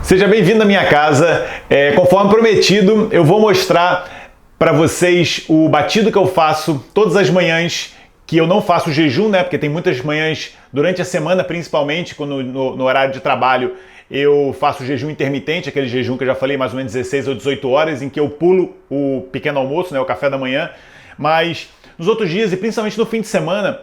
Seja bem-vindo à minha casa. Conforme prometido, eu vou mostrar para vocês o batido que eu faço todas as manhãs, que eu não faço jejum, né? Porque tem muitas manhãs durante a semana, principalmente quando no horário de trabalho, eu faço jejum intermitente, aquele jejum que eu já falei, mais ou menos 16 ou 18 horas, em que eu pulo o pequeno almoço, né? O café da manhã. Mas nos outros dias, e principalmente no fim de semana,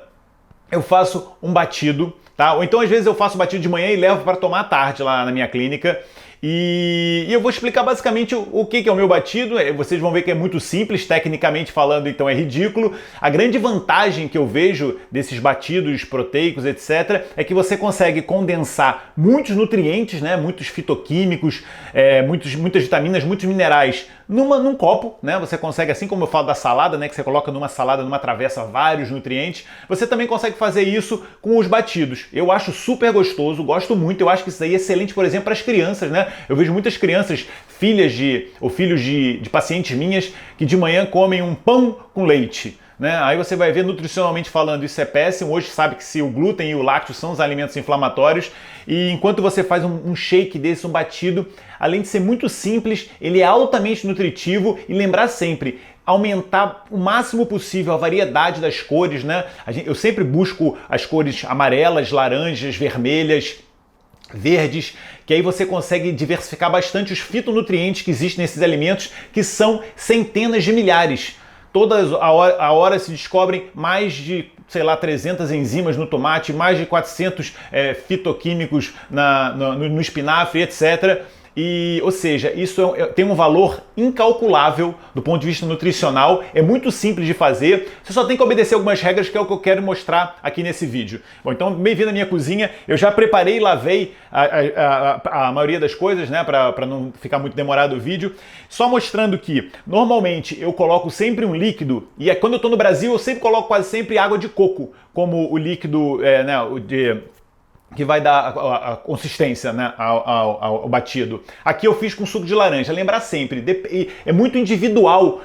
eu faço um batido, tá? Ou então às vezes eu faço batido de manhã e levo para tomar à tarde lá na minha clínica. E eu vou explicar basicamente o que é o meu batido. Vocês vão ver que é muito simples, tecnicamente falando, então é ridículo. A grande vantagem que eu vejo desses batidos proteicos, etc., é que você consegue condensar muitos nutrientes, né? Muitos fitoquímicos, muitas vitaminas, muitos minerais num copo, né? Você consegue, assim como eu falo da salada, né? Que você coloca numa salada, numa travessa, vários nutrientes. Você também consegue fazer isso com os batidos. Eu acho super gostoso, gosto muito. Eu acho que isso aí é excelente, por exemplo, para as crianças, né? Eu vejo muitas crianças, filhos de pacientes minhas, que de manhã comem um pão com leite, né? Aí você vai ver, nutricionalmente falando, isso é péssimo. Hoje sabe que se o glúten e o lácteo são os alimentos inflamatórios, e enquanto você faz um shake desse, um batido, além de ser muito simples, ele é altamente nutritivo. E lembrar sempre, aumentar o máximo possível a variedade das cores, né? Eu sempre busco as cores amarelas, laranjas, vermelhas, verdes, que aí você consegue diversificar bastante os fitonutrientes que existem nesses alimentos, que são centenas de milhares. Toda a hora se descobrem mais de, sei lá, 300 enzimas no tomate, mais de 400 fitoquímicos no espinafre, etc. Ou seja, isso tem um valor incalculável do ponto de vista nutricional, é muito simples de fazer, você só tem que obedecer algumas regras, que é o que eu quero mostrar aqui nesse vídeo. Bom, então, bem-vindo à minha cozinha. Eu já preparei e lavei a maioria das coisas, né, para não ficar muito demorado o vídeo. Só mostrando que, normalmente, eu coloco sempre um líquido, e quando eu estou no Brasil, eu sempre coloco quase sempre água de coco, como o líquido, que vai dar a consistência, né, ao batido. Aqui eu fiz com suco de laranja. Lembrar sempre, é muito individual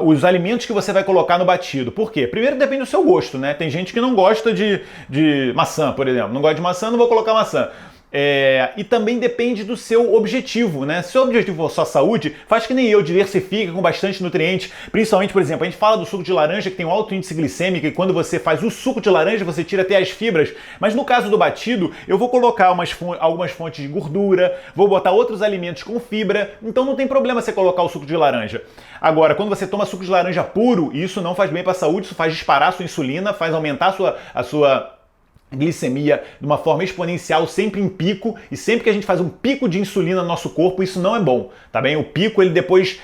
os alimentos que você vai colocar no batido. Por quê? Primeiro depende do seu gosto, né? Tem gente que não gosta de maçã, por exemplo. Não gosta de maçã, não vou colocar maçã. E também depende do seu objetivo, né? Se o seu objetivo for só saúde, faz que nem eu, diversifica com bastante nutrientes. Principalmente, por exemplo, a gente fala do suco de laranja, que tem um alto índice glicêmico, e quando você faz o suco de laranja, você tira até as fibras. Mas no caso do batido, eu vou colocar algumas fontes de gordura, vou botar outros alimentos com fibra, então não tem problema você colocar o suco de laranja. Agora, quando você toma suco de laranja puro, isso não faz bem para a saúde, isso faz disparar a sua insulina, faz aumentar a sua glicemia de uma forma exponencial, sempre em pico, e sempre que a gente faz um pico de insulina no nosso corpo, isso não é bom, tá bem? O pico, ele depois,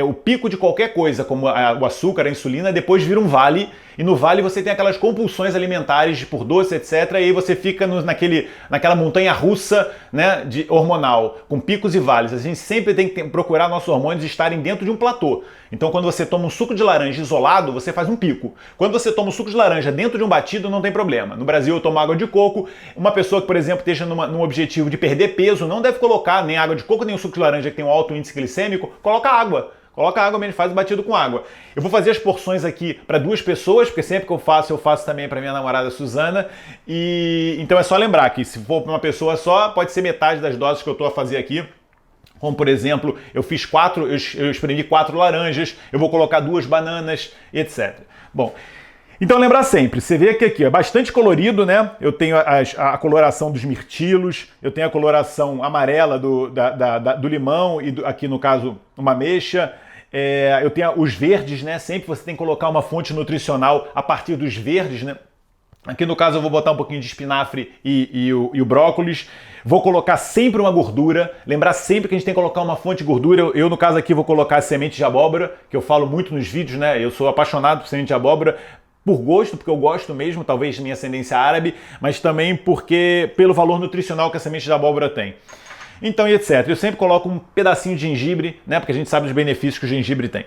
o pico de qualquer coisa, como o açúcar, a insulina, depois vira um vale, e no vale você tem aquelas compulsões alimentares por doce, etc, e aí você fica naquela montanha russa, né, hormonal, com picos e vales. A gente sempre tem que procurar nossos hormônios estarem dentro de um platô. Então, quando você toma um suco de laranja isolado, você faz um pico. Quando você toma um suco de laranja dentro de um batido, não tem problema. No Brasil, eu tomo água de coco. Uma pessoa que, por exemplo, esteja num objetivo de perder peso, não deve colocar nem água de coco, nem o suco de laranja que tem um alto índice glicêmico. Coloca água. Coloca água mesmo, faz o batido com água. Eu vou fazer as porções aqui para 2 pessoas, porque sempre que eu faço também para minha namorada Suzana. E então é só lembrar que se for para uma pessoa só, pode ser metade das doses que eu estou a fazer aqui. Como, por exemplo, eu espremi 4 laranjas, eu vou colocar 2 bananas, etc. Bom, então lembrar sempre, você vê que aqui é bastante colorido, né? Eu tenho a coloração dos mirtilos, eu tenho a coloração amarela do limão e aqui no caso uma ameixa. Eu tenho os verdes, né? Sempre você tem que colocar uma fonte nutricional a partir dos verdes, né? Aqui no caso eu vou botar um pouquinho de espinafre e o brócolis. Vou colocar sempre uma gordura. Lembrar sempre que a gente tem que colocar uma fonte de gordura. Eu no caso aqui vou colocar semente de abóbora, que eu falo muito nos vídeos, né? Eu sou apaixonado por semente de abóbora. Por gosto, porque eu gosto mesmo, talvez minha ascendência árabe, mas também pelo valor nutricional que a semente de abóbora tem. Então, e etc. Eu sempre coloco um pedacinho de gengibre, né? Porque a gente sabe os benefícios que o gengibre tem.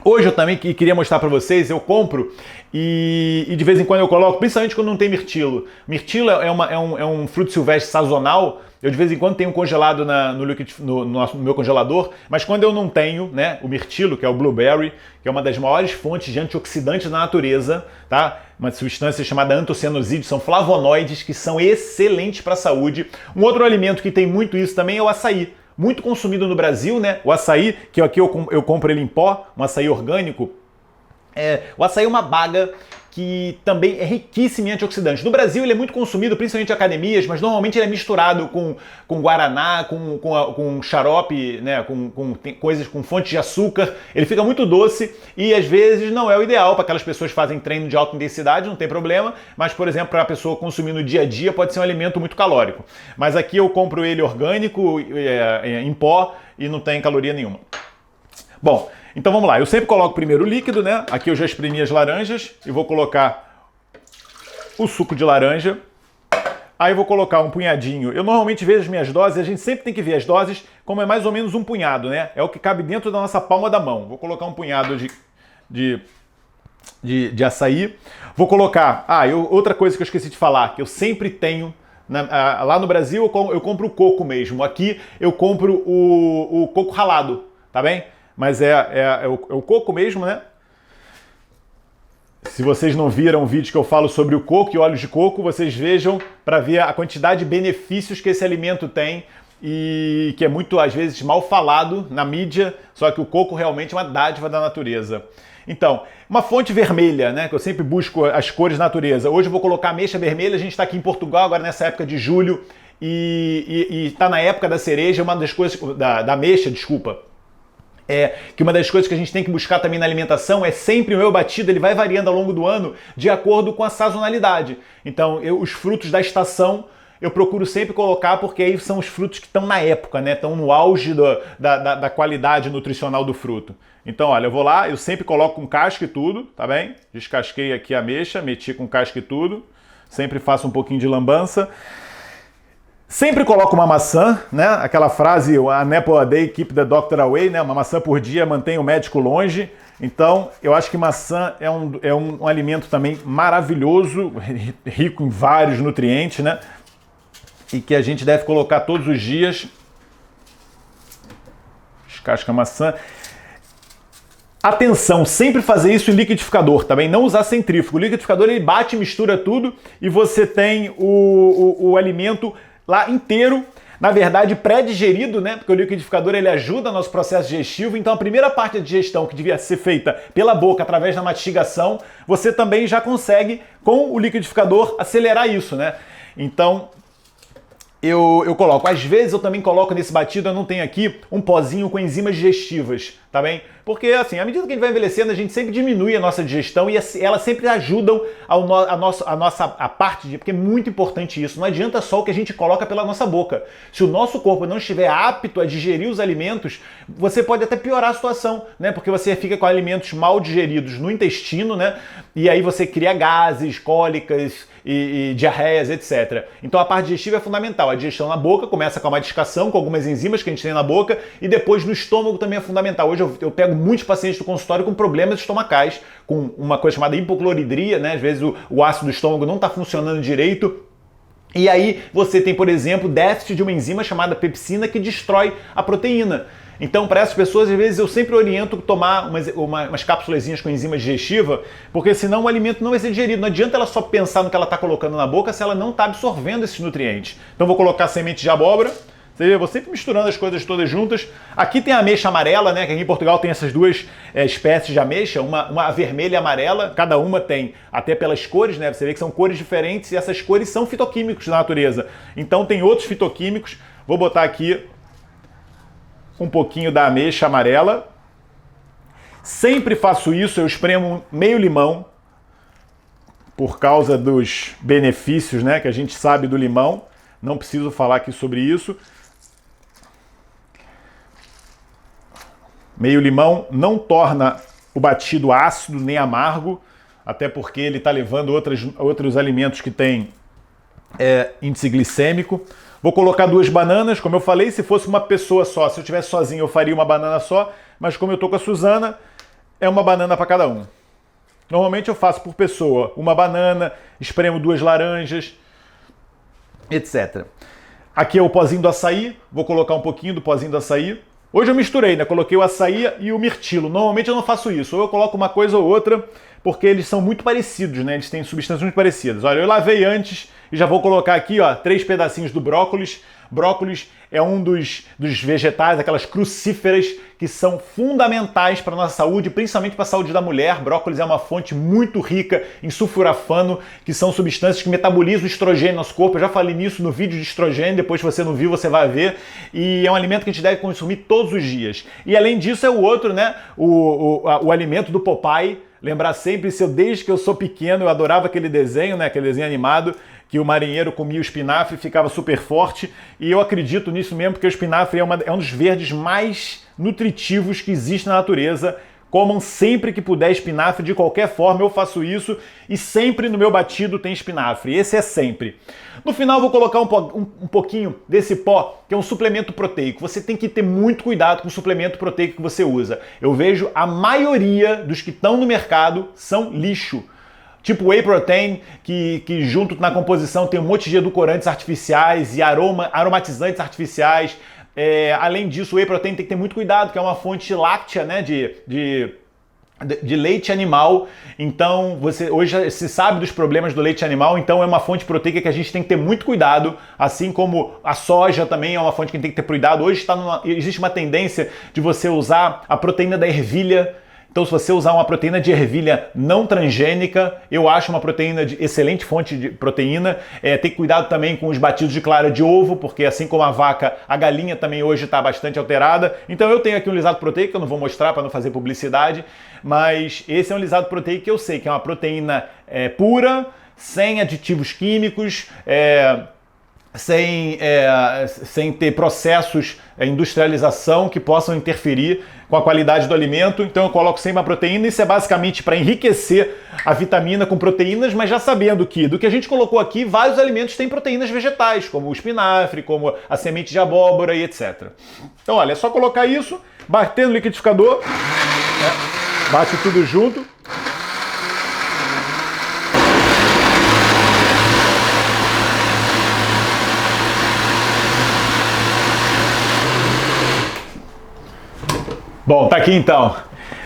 Hoje eu também queria mostrar para vocês, eu compro e de vez em quando eu coloco, principalmente quando não tem mirtilo. Mirtilo é um fruto silvestre sazonal, Eu de vez em quando tenho congelado no meu congelador, mas quando eu não tenho, né, o mirtilo, que é o blueberry, que é uma das maiores fontes de antioxidantes da natureza, tá? Uma substância chamada antocianosídeos, são flavonoides que são excelentes para a saúde. Um outro alimento que tem muito isso também é o açaí. Muito consumido no Brasil, né? O açaí, que aqui eu compro ele em pó, um açaí orgânico. O açaí é uma baga que também é riquíssimo em antioxidantes. No Brasil ele é muito consumido, principalmente em academias, mas normalmente ele é misturado com guaraná, com xarope, né, com coisas com fonte de açúcar. Ele fica muito doce e às vezes não é o ideal para aquelas pessoas que fazem treino de alta intensidade, não tem problema, mas por exemplo para a pessoa consumir no dia a dia pode ser um alimento muito calórico. Mas aqui eu compro ele orgânico, em pó e não tem caloria nenhuma. Bom, então vamos lá, eu sempre coloco primeiro o líquido, né? Aqui eu já espremi as laranjas e vou colocar o suco de laranja. Aí eu vou colocar um punhadinho. Eu normalmente vejo as minhas doses, a gente sempre tem que ver as doses como é mais ou menos um punhado, né? É o que cabe dentro da nossa palma da mão. Vou colocar um punhado de açaí. Vou colocar... outra coisa que eu esqueci de falar, que eu sempre tenho... lá no Brasil eu compro o coco mesmo. Aqui eu compro o coco ralado, tá bem? Mas é o coco mesmo, né? Se vocês não viram o vídeo que eu falo sobre o coco e óleos de coco, vocês vejam para ver a quantidade de benefícios que esse alimento tem e que é muito, às vezes, mal falado na mídia, só que o coco realmente é uma dádiva da natureza. Então, uma fonte vermelha, né, que eu sempre busco as cores da natureza. Hoje eu vou colocar ameixa vermelha, a gente está aqui em Portugal agora nessa época de julho e está na época da cereja, uma das coisas, da ameixa, desculpa. Que uma das coisas que a gente tem que buscar também na alimentação é sempre o meu batido, ele vai variando ao longo do ano de acordo com a sazonalidade. Então, os frutos da estação eu procuro sempre colocar porque aí são os frutos que estão na época, né? Estão no auge da qualidade nutricional do fruto. Então, olha, eu vou lá, eu sempre coloco com casca e tudo, tá bem? Descasquei aqui a ameixa, meti com casca e tudo. Sempre faço um pouquinho de lambança. Sempre coloco uma maçã, né? Aquela frase, an apple a day keep the doctor away, né? Uma maçã por dia mantém o médico longe. Então, eu acho que maçã é um alimento também maravilhoso, rico em vários nutrientes, né? E que a gente deve colocar todos os dias. Descasca a maçã. Atenção, sempre fazer isso em liquidificador, tá bem? Não usar centrífugo. O liquidificador ele bate, mistura tudo e você tem o alimento lá inteiro, na verdade pré-digerido, né? Porque o liquidificador ele ajuda no nosso processo digestivo, então a primeira parte da digestão que devia ser feita pela boca através da mastigação, você também já consegue com o liquidificador acelerar isso, né? Então eu coloco, às vezes eu também coloco nesse batido, eu não tenho aqui um pozinho com enzimas digestivas, tá bem? Porque assim, à medida que a gente vai envelhecendo, a gente sempre diminui a nossa digestão e elas sempre ajudam a parte de... Porque é muito importante isso, não adianta só o que a gente coloca pela nossa boca. Se o nosso corpo não estiver apto a digerir os alimentos, você pode até piorar a situação, né? Porque você fica com alimentos mal digeridos no intestino, né? E aí você cria gases, cólicas e diarreias, etc. Então a parte digestiva é fundamental. A digestão na boca começa com a mastigação, com algumas enzimas que a gente tem na boca, e depois no estômago também é fundamental. Hoje eu pego muitos pacientes do consultório com problemas estomacais, com uma coisa chamada hipocloridria, né? Às vezes o ácido do estômago não está funcionando direito. E aí você tem, por exemplo, déficit de uma enzima chamada pepsina que destrói a proteína. Então, para essas pessoas, às vezes eu sempre oriento tomar umas cápsulazinhas com enzima digestiva, porque senão o alimento não vai ser digerido. Não adianta ela só pensar no que ela está colocando na boca se ela não está absorvendo esses nutrientes. Então, vou colocar semente de abóbora. Eu vou sempre misturando as coisas todas juntas. Aqui tem a ameixa amarela, né? Que aqui em Portugal tem essas duas espécies de ameixa, uma vermelha e amarela. Cada uma tem, até pelas cores, né? Você vê que são cores diferentes e essas cores são fitoquímicos da natureza. Então tem outros fitoquímicos. Vou botar aqui um pouquinho da ameixa amarela. Sempre faço isso, eu espremo meio limão por causa dos benefícios, né, que a gente sabe do limão. Não preciso falar aqui sobre isso. Meio limão não torna o batido ácido nem amargo, até porque ele está levando outros alimentos que têm índice glicêmico. Vou colocar 2 bananas, como eu falei, se fosse uma pessoa só, se eu estivesse sozinho eu faria uma banana só, mas como eu estou com a Suzana, é uma banana para cada um. Normalmente eu faço por pessoa, uma banana, espremo 2 laranjas, etc. Aqui é o pozinho do açaí, vou colocar um pouquinho do pozinho do açaí. Hoje eu misturei, né? Coloquei o açaí e o mirtilo. Normalmente eu não faço isso, ou eu coloco uma coisa ou outra, porque eles são muito parecidos, né? Eles têm substâncias muito parecidas. Olha, eu lavei antes e já vou colocar aqui, ó, 3 pedacinhos do brócolis. Brócolis é um dos vegetais, aquelas crucíferas que são fundamentais para a nossa saúde, principalmente para a saúde da mulher. Brócolis é uma fonte muito rica em sulforafano, que são substâncias que metabolizam o estrogênio no nosso corpo. Eu já falei nisso no vídeo de estrogênio, depois se você não viu, você vai ver. E é um alimento que a gente deve consumir todos os dias. E além disso é o outro, né? O alimento do Popeye. Lembrar sempre, desde que eu sou pequeno, eu adorava aquele desenho, né? Aquele desenho animado, que o marinheiro comia o espinafre e ficava super forte. E eu acredito nisso mesmo, porque o espinafre é um dos verdes mais nutritivos que existe na natureza. Comam sempre que puder espinafre, de qualquer forma eu faço isso e sempre no meu batido tem espinafre, esse é sempre. No final eu vou colocar um pouquinho desse pó, que é um suplemento proteico. Você tem que ter muito cuidado com o suplemento proteico que você usa. Eu vejo a maioria dos que estão no mercado são lixo. Tipo whey protein, que junto na composição tem um monte de edulcorantes artificiais e aromatizantes artificiais. Além disso, o whey protein tem que ter muito cuidado, que é uma fonte láctea, né, de leite animal. Então, hoje se sabe dos problemas do leite animal, então é uma fonte proteica que a gente tem que ter muito cuidado, assim como a soja também é uma fonte que tem que ter cuidado. Hoje existe uma tendência de você usar a proteína da ervilha. Então, se você usar uma proteína de ervilha não transgênica, eu acho uma proteína de excelente fonte de proteína. Tem cuidado também com os batidos de clara de ovo, porque assim como a vaca, a galinha também hoje está bastante alterada. Então, eu tenho aqui um lisado proteico, que eu não vou mostrar para não fazer publicidade, mas esse é um lisado proteico que eu sei que é uma proteína pura, sem aditivos químicos, sem ter processos, industrialização que possam interferir com a qualidade do alimento. Então eu coloco sempre uma proteína. Isso é basicamente para enriquecer a vitamina com proteínas, mas já sabendo que do que a gente colocou aqui, vários alimentos têm proteínas vegetais, como o espinafre, como a semente de abóbora e etc. Então olha, é só colocar isso, bater no liquidificador, bate tudo junto. Bom, tá aqui então.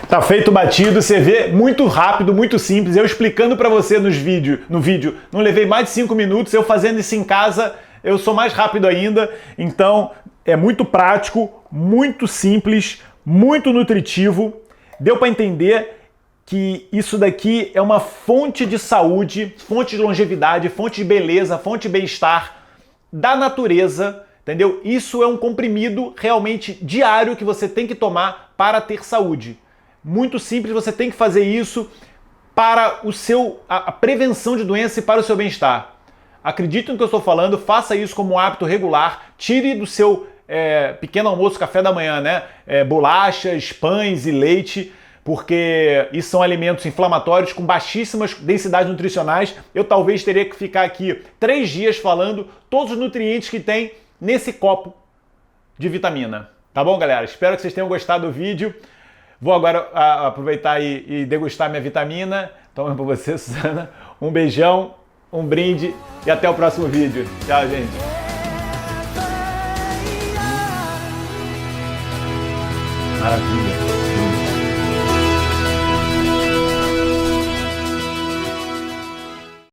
Tá feito o batido, você vê, muito rápido, muito simples. Eu explicando pra você no vídeo, não levei mais de 5 minutos. Eu fazendo isso em casa, eu sou mais rápido ainda. Então, é muito prático, muito simples, muito nutritivo. Deu pra entender que isso daqui é uma fonte de saúde, fonte de longevidade, fonte de beleza, fonte de bem-estar da natureza. Entendeu? Isso é um comprimido realmente diário que você tem que tomar para ter saúde. Muito simples, você tem que fazer isso para a prevenção de doença e para o seu bem-estar. Acredite no que eu estou falando, faça isso como um hábito regular, tire do seu pequeno almoço, café da manhã, né? Bolachas, pães e leite, porque isso são alimentos inflamatórios com baixíssimas densidades nutricionais. Eu talvez teria que ficar aqui 3 dias falando todos os nutrientes que tem nesse copo de vitamina. Tá bom, galera? Espero que vocês tenham gostado do vídeo. Vou agora aproveitar e degustar minha vitamina. Toma pra você, Suzana. Um beijão, um brinde e até o próximo vídeo. Tchau, gente. Maravilha.